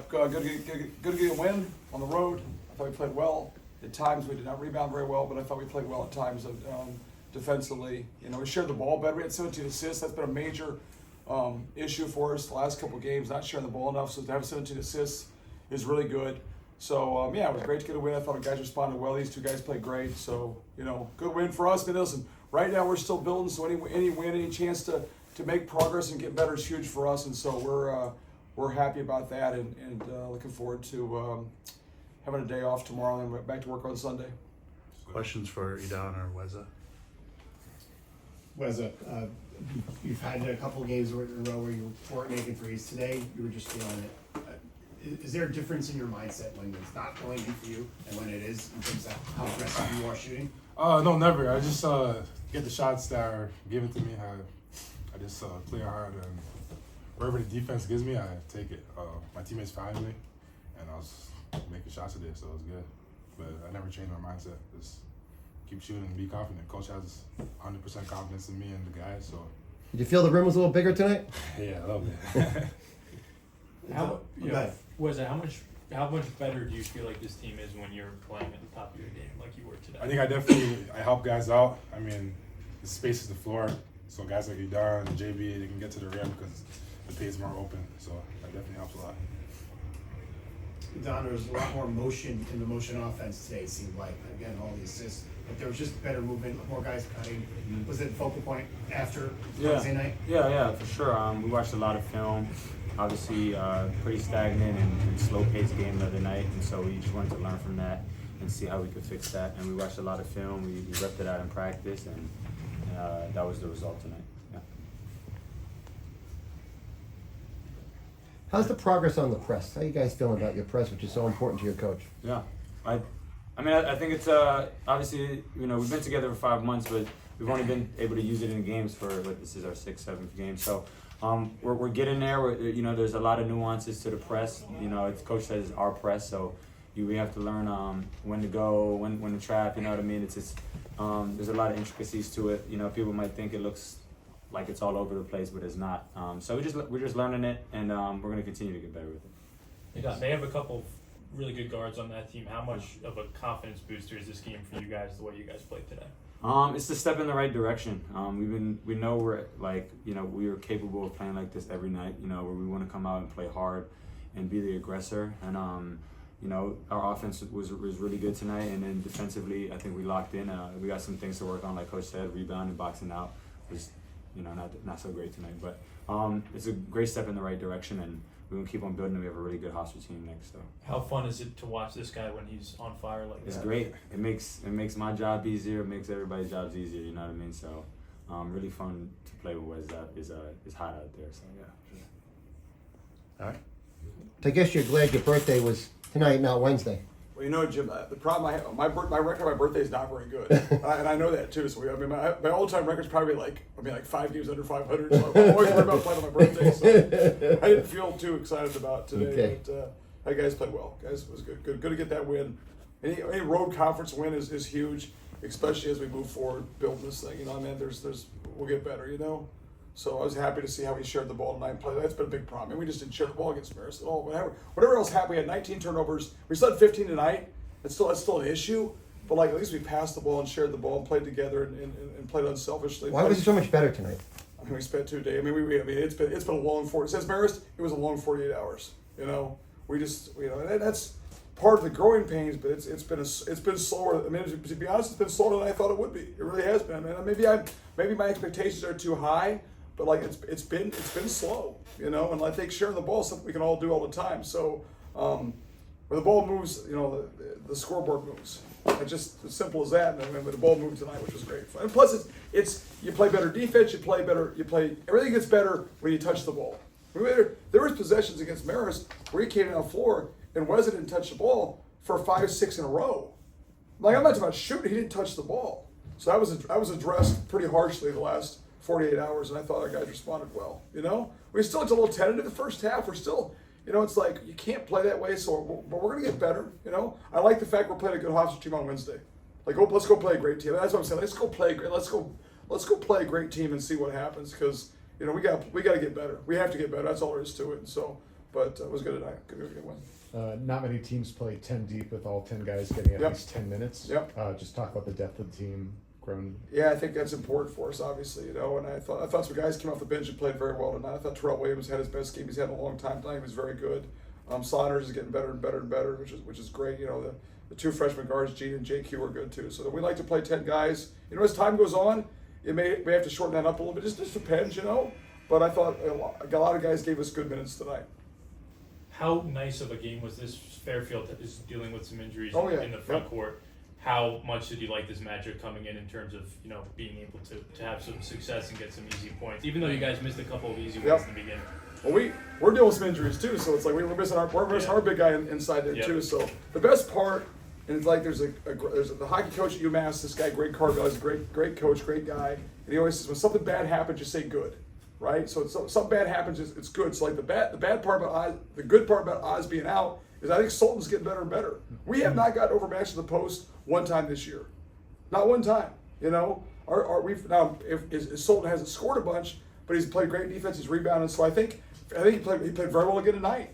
good to get a win on the road. I thought we played well. At times we did not rebound very well, but I thought we played well at times defensively. You know, we shared the ball better. We had 17 assists. That's been a major issue for us the last couple of games, not sharing the ball enough. So to have 17 assists is really good. So, yeah, it was great to get a win. I thought the guys responded well. These two guys played great. So, you know, good win for us. But listen, right now we're still building, so any win, any chance to make progress and get better is huge for us. And so we're happy about that and looking forward to having a day off tomorrow and then back to work on Sunday. Questions for Idan or Wheza? Wheza, you've had a couple of games in a row where you weren't making threes. Today, you were just feeling it. Is there a difference in your mindset when it's not going in for you and when it is, in terms of how aggressive you are shooting? No, never. I just get the shots that are given to me. I just play hard, and wherever the defense gives me, I take it. My teammates found me, and I was making shots today, so it was good. But I never changed my mindset. Just keep shooting and be confident. Coach has 100% confidence in me and the guys, so. Did you feel the rim was a little bigger tonight? Yeah, a little bit. How much better do you feel like this team is when you're playing at the top of your game like you were today? I think I help guys out. I mean, the space is the floor, so guys like Idan and JB, they can get to the rim because the paint's more open. So that definitely helps a lot. Don, there was a lot more motion in the motion offense today, it seemed like. Again, all the assists. But there was just better movement, more guys cutting. Was it a focal point after Wednesday night? Yeah, for sure. We watched a lot of film. Obviously, pretty stagnant and slow-paced game the other night, and so we just wanted to learn from that and see how we could fix that. And we watched a lot of film. We repped it out in practice, and that was the result tonight. Yeah. How's the progress on the press? How you guys feeling about your press, which is so important to your coach? Yeah, I think it's obviously, you know, we've been together for 5 months, but we've only been able to use it in games for this is our 6th, 7th game. So we're getting there. You know, there's a lot of nuances to the press. You know, it's coach says our press, so we have to learn when to go, when to trap. You know what I mean? It's just there's a lot of intricacies to it. You know, people might think it looks like it's all over the place, but it's not. So we're just learning it, and we're gonna continue to get better with it. Yeah, they have a couple really good guards on that team. How much of a confidence booster is this game for you guys, the way you guys played today? It's a step in the right direction. We know we're we are capable of playing like this every night. You know, where we want to come out and play hard and be the aggressor. And you know, our offense was really good tonight, and then defensively, I think we locked in. We got some things to work on, like Coach said. Rebounding, boxing out was not so great tonight, but it's a great step in the right direction, and we're gonna keep on building. We have a really good hostel team next. So how fun is it to watch this guy when he's on fire like that? It's great. It makes my job easier. It makes everybody's jobs easier. You know what I mean? So really fun to play with Wheza. Is hot out there. So yeah. All right. I guess you're glad your birthday was tonight, not Wednesday. Well, you know, Jim, the problem I have, my record on my birthday is not very good, and I know that too. So my all-time record's probably like 5 games under 500. So I'm always worried about playing on my birthday. So I didn't feel too excited about today. Okay. But you guys played well. Guys, it was good to get that win. Any road conference win is huge, especially as we move forward, build this thing. You know, I mean, we'll get better. You know. So I was happy to see how we shared the ball tonight and played. That's been a big problem. And we just didn't share the ball against Marist at all. Whatever else happened, we had 19 turnovers. We still had 15 tonight. That's still an issue. But at least we passed the ball and shared the ball and played together and played unselfishly. Why was it so much better tonight? I mean, we spent 2 days. I mean, it's been a long 40. Since Marist, it was a long 48 hours. You know, and that's part of the growing pains. But it's been slower. I mean, to be honest, it's been slower than I thought it would be. It really has been. I mean, maybe my expectations are too high. But it's been slow, you know, and I think sharing the ball is something we can all do all the time. So where the ball moves, you know, the scoreboard moves. It's just as simple as that. And the ball moved tonight, which was great. And plus, it's you play better defense, everything gets better when you touch the ball. There was possessions against Marist where he came down the floor and Wheza didn't touch the ball for 5, 6 in a row. I'm not talking about shooting; he didn't touch the ball. So I was addressed pretty harshly the last 48 hours, and I thought our guys responded well. You know, we still looked a little tentative the first half. We're still, you know, it's like you can't play that way. So, but we're gonna get better. You know, I like the fact we're playing a good hostile team on Wednesday. Let's go play a great team. That's what I'm saying. Let's go play great. Let's go play a great team and see what happens. Because you know we got to get better. We have to get better. That's all there is to it. And so but it was good tonight. Good win. Not many teams play 10 deep with all 10 guys getting at Yep. least 10 minutes. Yep. Just talk about the depth of the team grown. Yeah, I think that's important for us, obviously, And I thought some guys came off the bench and played very well tonight. I thought Tretout Williams had his best game he's had in a long time tonight. He was very good. Saunders is getting better and better and better, which is great. The two freshman guards, Gene and JQ, are good too. So we like to play 10 guys. As time goes on, it may have to shorten that up a little bit. It just depends, But I thought a lot of guys gave us good minutes tonight. How nice of a game was this? Fairfield is dealing with some injuries Oh, yeah. in the front Yep. court. How much did you like this matchup coming in terms of being able to have some success and get some easy points? Even though you guys missed a couple of easy ones Yep. in the beginning. Well, we're dealing with some injuries too, so it's like we're missing our big guy inside there Yeah. too. So the best part, and it's like there's the hockey coach at UMass, this guy Greg Carville, is a great coach, great guy, and he always says when something bad happens, you say good, right? So something bad happens, it's good. So like the bad part about Oz, the good part about Oz being out is I think Sultan's getting better and better. We have not got overmatched in the post one time this year, not one time. We've now if Sultan hasn't scored a bunch, but he's played great defense, he's rebounded. So I think he played very well again tonight.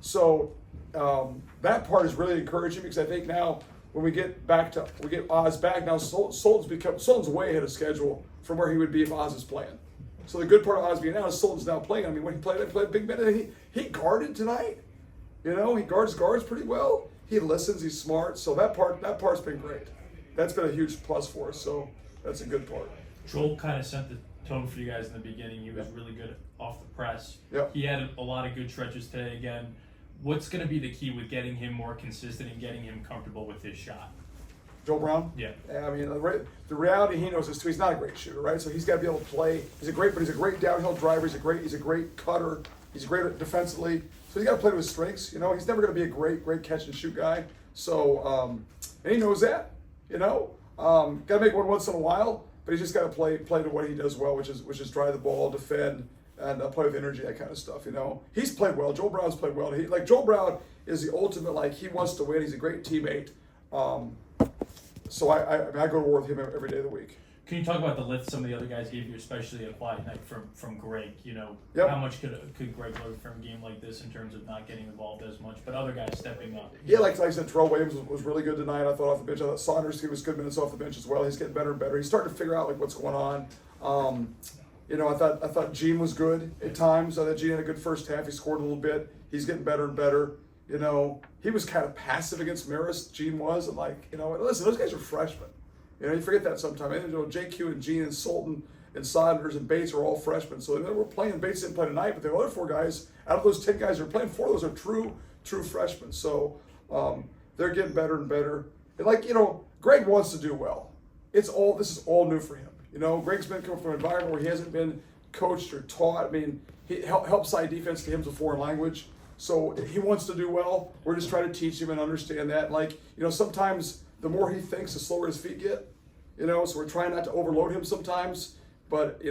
So that part is really encouraging because I think now when we get Oz back now, Sultan's way ahead of schedule from where he would be if Oz is playing. So the good part of Oz being out is Sultan's now playing. I mean, when he played big minute, he guarded tonight. He guards pretty well. He listens. He's smart. So that part's been great. That's been a huge plus for us. So that's a good part. Joel kind of set the tone for you guys in the beginning. He was really good off the press. Yep. He had a lot of good stretches today again. What's going to be the key with getting him more consistent and getting him comfortable with his shot? Joel Brown? Yeah. I mean, the reality he knows is too. He's not a great shooter, right? So he's got to be able to play. He's a great downhill driver. He's a great cutter. He's great defensively. So he's got to play to his strengths. He's never going to be a great catch and shoot guy. So and he knows that. Got to make one once in a while, but he's just got to play to what he does well, which is drive the ball, defend, and play with energy, that kind of stuff. He's played well. Joel Brown's played well. Joel Brown is the ultimate. He wants to win. He's a great teammate. So I go to war with him every day of the week. Can you talk about the lift some of the other guys gave you, especially a quiet night from Greg? Yep. How much could Greg learn from a game like this in terms of not getting involved as much, but other guys stepping up? Yeah, like I said, Terrell Williams was really good tonight. I thought off the bench. I thought Saunders gave us good minutes off the bench as well. He's getting better and better. He's starting to figure out what's going on. I thought Gene was good at times. I thought Gene had a good first half. He scored a little bit. He's getting better and better. He was kind of passive against Marist. Gene was, and listen, those guys are freshmen. You forget that sometimes. JQ and Gene and Sultan and Saunders and Bates are all freshmen. So we're playing. Bates didn't play tonight, but the other 4 guys, out of those 10 guys who are playing, 4 of those are true freshmen. So they're getting better and better. And Greg wants to do well. This is all new for him. Greg's been coming from an environment where he hasn't been coached or taught. I mean, he help side defense to him is a foreign language. So he wants to do well. We're just trying to teach him and understand that. Sometimes the more he thinks, the slower his feet get. So we're trying not to overload him sometimes. But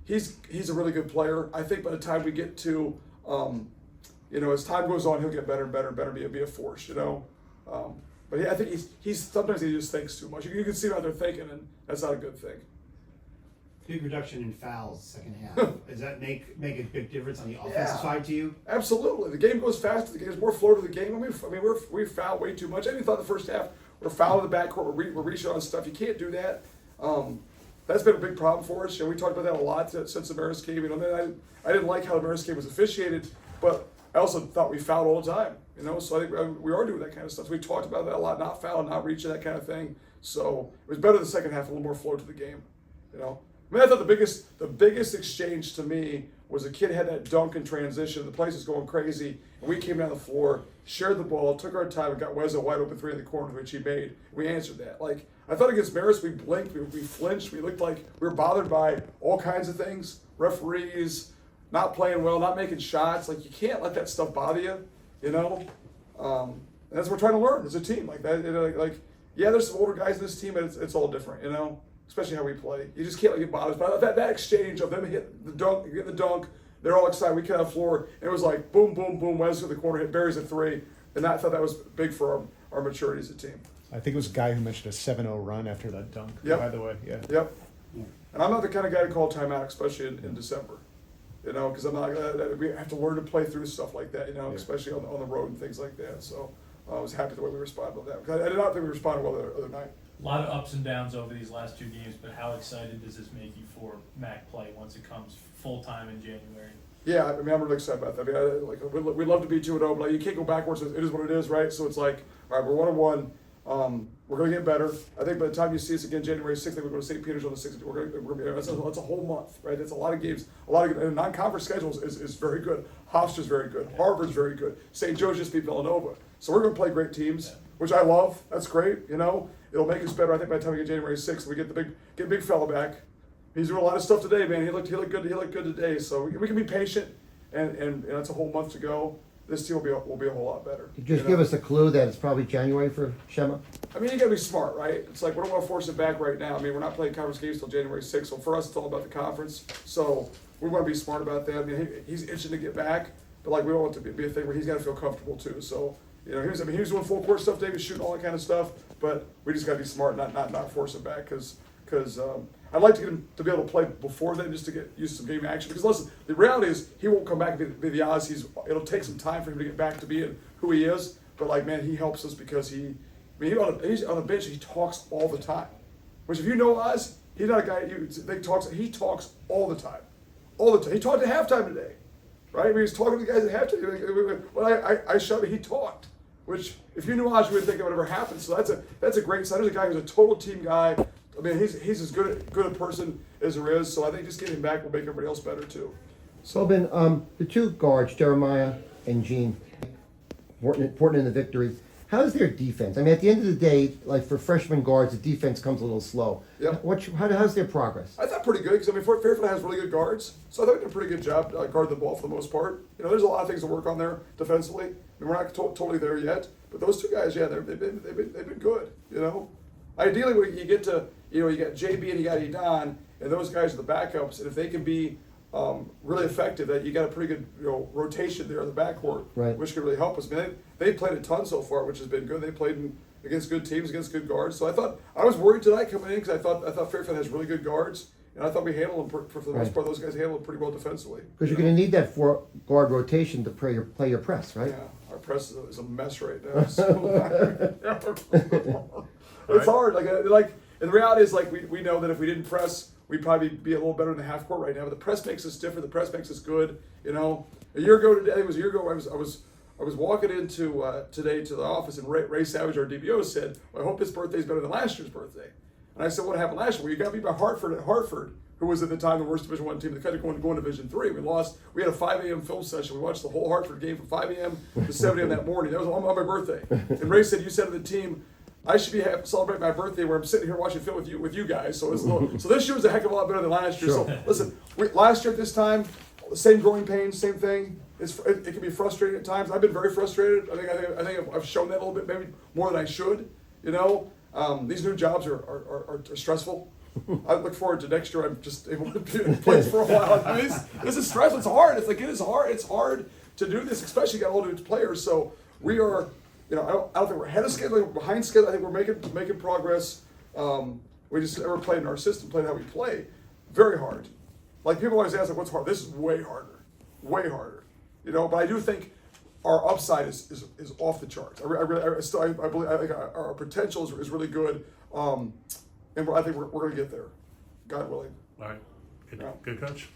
he's a really good player. I think by the time we get to, as time goes on, he'll get better and better and better. Be a force. But I think he's sometimes he just thinks too much. You can see him out there thinking, and that's not a good thing. Big reduction in fouls second half. Does that make a big difference on the offensive side to you? Absolutely. The game goes faster. There's more flow to the game. I mean, we foul way too much. I even thought the first half we're fouling the backcourt. We're reaching on stuff. You can't do that. That's been a big problem for us. We talked about that a lot since the Marist game. I didn't like how the Marist game was officiated, but I also thought we fouled all the time. So I think we are doing that kind of stuff. So we talked about that a lot. Not fouling, not reaching, that kind of thing. So it was better the second half, a little more flow to the game. I thought the biggest exchange to me was a kid had that dunk in transition. The place was going crazy, and we came down the floor, shared the ball, took our time, and got Wheza wide open 3 in the corner, which he made. We answered that. I thought against Marist, we blinked, we flinched, we looked like we were bothered by all kinds of things. Referees, not playing well, not making shots. You can't let that stuff bother you, And that's what we're trying to learn as a team. There's some older guys in this team, but it's all different, Especially how we play. You just can't get bothered. But that exchange of them hit the dunk, they're all excited. We cut out the floor. And it was like boom, boom, boom. Wes to the corner, hit buries a 3. And I thought that was big for our maturity as a team. I think it was a guy who mentioned a 7-0 run after that dunk, Yep. by the way. Yeah. Yep. And I'm not the kind of guy to call timeout, especially in December. You know, because I'm not. We have to learn to play through stuff like that. You know, Yeah. especially on the road and things like that. So I was happy the way we responded with that. 'Cause I did not think we responded well the other night. A lot of ups and downs over these last 2 games, but how excited does this make you for MAC play once it comes full time in January? Yeah, I mean, I'm really excited about that. I mean, we'd love to be 2-0, but like, you can't go backwards. It is what it is, right? So it's like, all right, we're 1-1. We're going to get better. I think by the time you see us again, January 6th, we're going to St. Peter's on the 6th. We're going to be, that's a whole month, right? That's a lot of games. And non-conference schedules is very good. Hofstra's very good. Harvard's very good. St. Joe's just beat Villanova. So we're going to play great teams, which I love. That's great, you know. It'll make us better. I think by the time we get January 6th, we get big fella back. He's doing a lot of stuff today, man. He looked good. He looked good today. So we can be patient, and that's a whole month to go. This team will be a whole lot better. Just give us a clue that it's probably January for Shema. I mean, you gotta be smart, right? It's like we don't want to force it back right now. I mean, we're not playing conference games till January 6th. So for us, it's all about the conference. So we want to be smart about that. I mean, he's itching to get back, but like we don't want it to be a thing where he's got to feel comfortable too. So you know, he was doing full court stuff today, he was shooting all that kind of stuff. But we just got to be smart, not force it back, because I'd like to get him to be able to play before then, just to get used to some game action. Because listen, the reality is he won't come back and be the Oz. It'll take some time for him to get back to being who he is. But like, man, he helps us because he's on the bench. He talks all the time. Which, if you know Oz, he's not a guy he talks all the time, He talked at halftime today, right? I mean, he was talking to the guys at halftime. When I showed him, he talked. Which, if you knew Oz, you wouldn't think it would ever happen. So that's a great sign. There's a guy who's a total team guy. I mean, he's as good a person as there is. So I think just getting him back will make everybody else better too. So, Ben, the 2 guards, Jeremiah and Gene, important in the victory. How's their defense? I mean, at the end of the day, like for freshman guards, the defense comes a little slow. Yep. How's their progress? I thought pretty good, because I mean, Fairfield has really good guards, so I thought we did a pretty good job guarding the ball for the most part. You know, there's a lot of things to work on there defensively. I mean, we're not totally there yet, but those 2 guys, yeah, they've been good. You know, ideally, when you get to, you got JB and you got Idan, and those guys are the backups, and if they can be really effective, that you got a pretty good rotation there in the backcourt, right, which could really help us. I mean, they played a ton so far, which has been good. They played against good teams, against good guards. So I was worried tonight coming in, because I thought Fairfield has really good guards, and I thought we handled them for the most part. Those guys handled them pretty well defensively. Because you're going to need that 4-guard rotation to play your press, right? Yeah, our press is a mess right now. So, it's hard. Like, and the reality is, like, we know that if we didn't press, we'd probably be a little better in the half court right now. But the press makes us different. The press makes us good. You know, a year ago today, I was walking into today to the office, and Ray Savage, our DBO, said, well, I hope this birthday's better than last year's birthday. And I said, what happened last year? Well, you got beat by Hartford, who was at the time the worst Division I team. They could have gone to Division III. We lost. We had a 5 a.m. film session. We watched the whole Hartford game from 5 a.m. to 7 a.m. that morning. That was on my birthday. And Ray said, you said to the team, I should be celebrating my birthday where I'm sitting here watching film with you guys. So so this year was a heck of a lot better than last year. Sure. So listen, last year at this time, same growing pains, same thing. It can be frustrating at times. I've been very frustrated. I think I've shown that a little bit, maybe more than I should. You know, these new jobs are stressful. I look forward to next year. I'm just able to be in place for a while. I mean, this is stressful. It's hard. It is hard. It's hard to do this, especially got all new players. So we are. You know, I don't think we're ahead of schedule. We're behind schedule. I think we're making progress. We just never played in our system, played how we play. Very hard. Like, people always ask, like, what's hard? This is way harder. Way harder. You know, but I do think our upside is off the charts. I believe our potential is really good. And I think we're going to get there, God willing. All right. Yeah. Good coach.